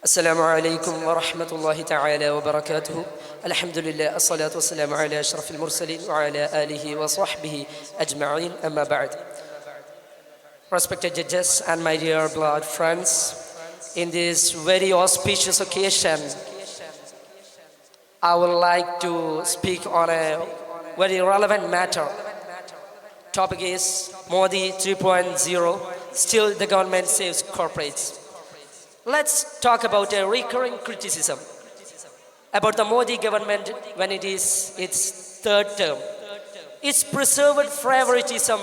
السلام عليكم ورحمة الله تعالى وبركاته. الحمد لله الصلاة والسلام على أشرف المرسلين وعلى آله وصحبه أجمعين أما بعد. Respected judges and my dear blood friends, in this very auspicious occasion, I would like to speak on a very relevant matter. Topic is Modi 3.0, still the government saves corporates. Let's talk about a recurring criticism about the Modi government when it is its third term. It's preserved favoritism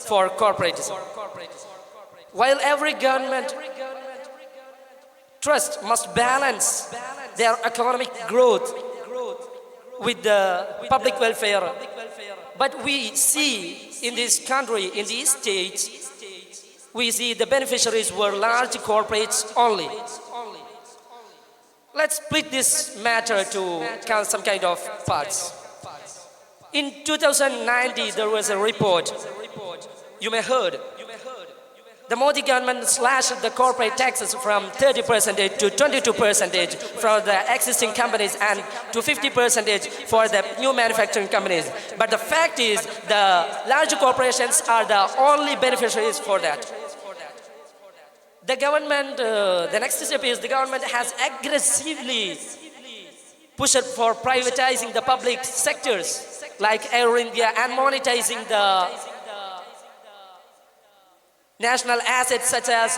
for corporatism. While every government trust must balance their economic growth with the public welfare, but we see in this country, in these states, we see the beneficiaries were large corporates only. Let's split this matter to some kind of parts. In 2019, there was a report, you may heard. The Modi government slashed the corporate taxes from 30% to 22% for the existing companies and to 50% for the new manufacturing companies. But the fact is, the large corporations are the only beneficiaries for that. The government, the next step is the government has aggressively pushed for privatizing the public sectors like Air India and monetizing the national assets such as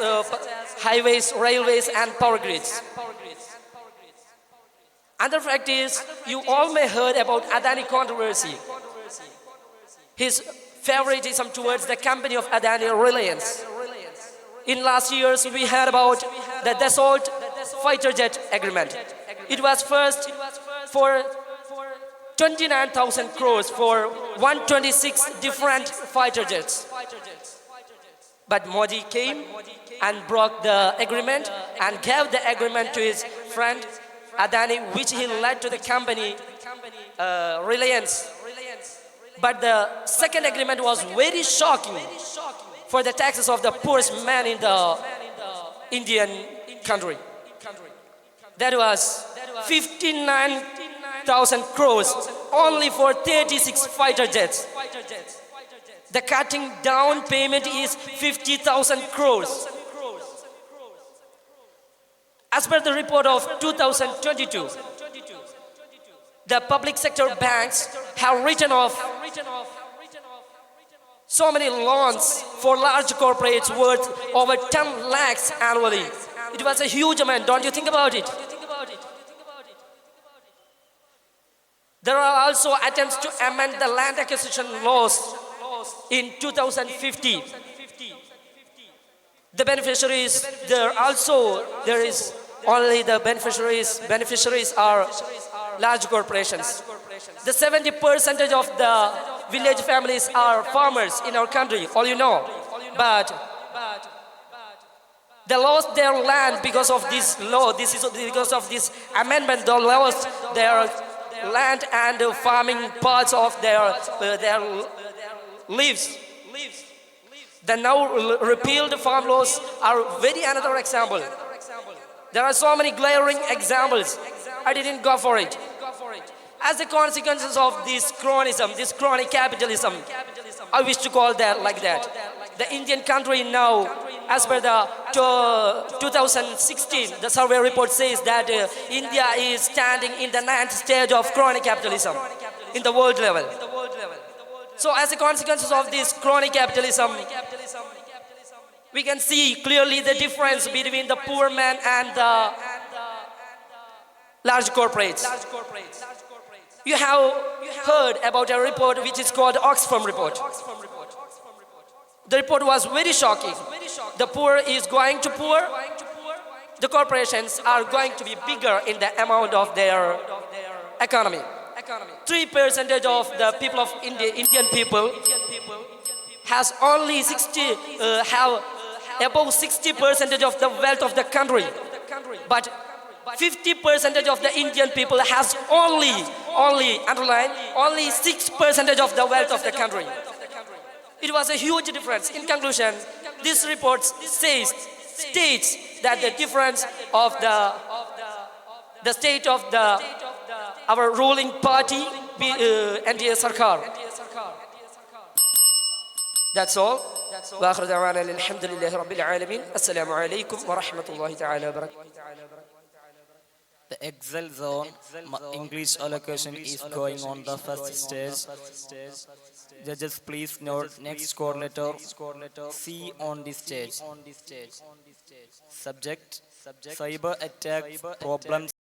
highways, railways and power grids. Another fact is, you all may heard about Adani controversy. His favoritism towards the company of Adani, Reliance. In last years, we heard about the Dassault fighter jet agreement. It was first for 29,000 crores for 126 different fighter jets. But Modi came and broke the agreement and gave the agreement to his friend Adani, which he led to the company Reliance. But the second agreement was very shocking for the taxes of the poorest man in the Indian country. That was 59,000 crores only for 36 fighter jets. The cutting down payment is 50,000 crores. As per the report of 2022, the public sector banks have written off so many loans for large corporates worth over 10 lakhs annually. It was a huge amount, don't you think about it? There are also attempts to amend the land acquisition laws in 2050. The beneficiaries, there is only the beneficiaries are large corporations. The 70% of the village families are farmers in our country, all you know. But they lost their land because of this law. This is because of this amendment. They lost their land and farming parts of their lives. The now repealed farm laws are very another example. There are so many glaring examples. I didn't go for it. As the consequences of this cronyism, this crony capitalism, I wish to call that like that. The Indian country now, as per the 2016, the survey report says that India is standing in the 9th stage of crony capitalism in the world level. So as a consequences of this crony capitalism, we can see clearly the difference between the poor man and the large corporates. You have heard about a report which is called Oxfam report. The report was very shocking. The poor is going to poor. The corporations are going to be bigger in the amount of their economy. 3% of the people of Indian people has only have above 60% of the wealth of the country. But 50% of the Indian people has only 6% of the wealth of the country. It was a huge difference. In conclusion, this report states that the difference of the state of our ruling party, NDA Sarkar. That's all. وآخر دعوانا الحمد لله رب العالمين. السلام عليكم ورحمة الله تعالى وبركاته. The Excel zone English allocation is going on the first stage. Judges, please note next score letter C on this stage. Subject: cyber attack problems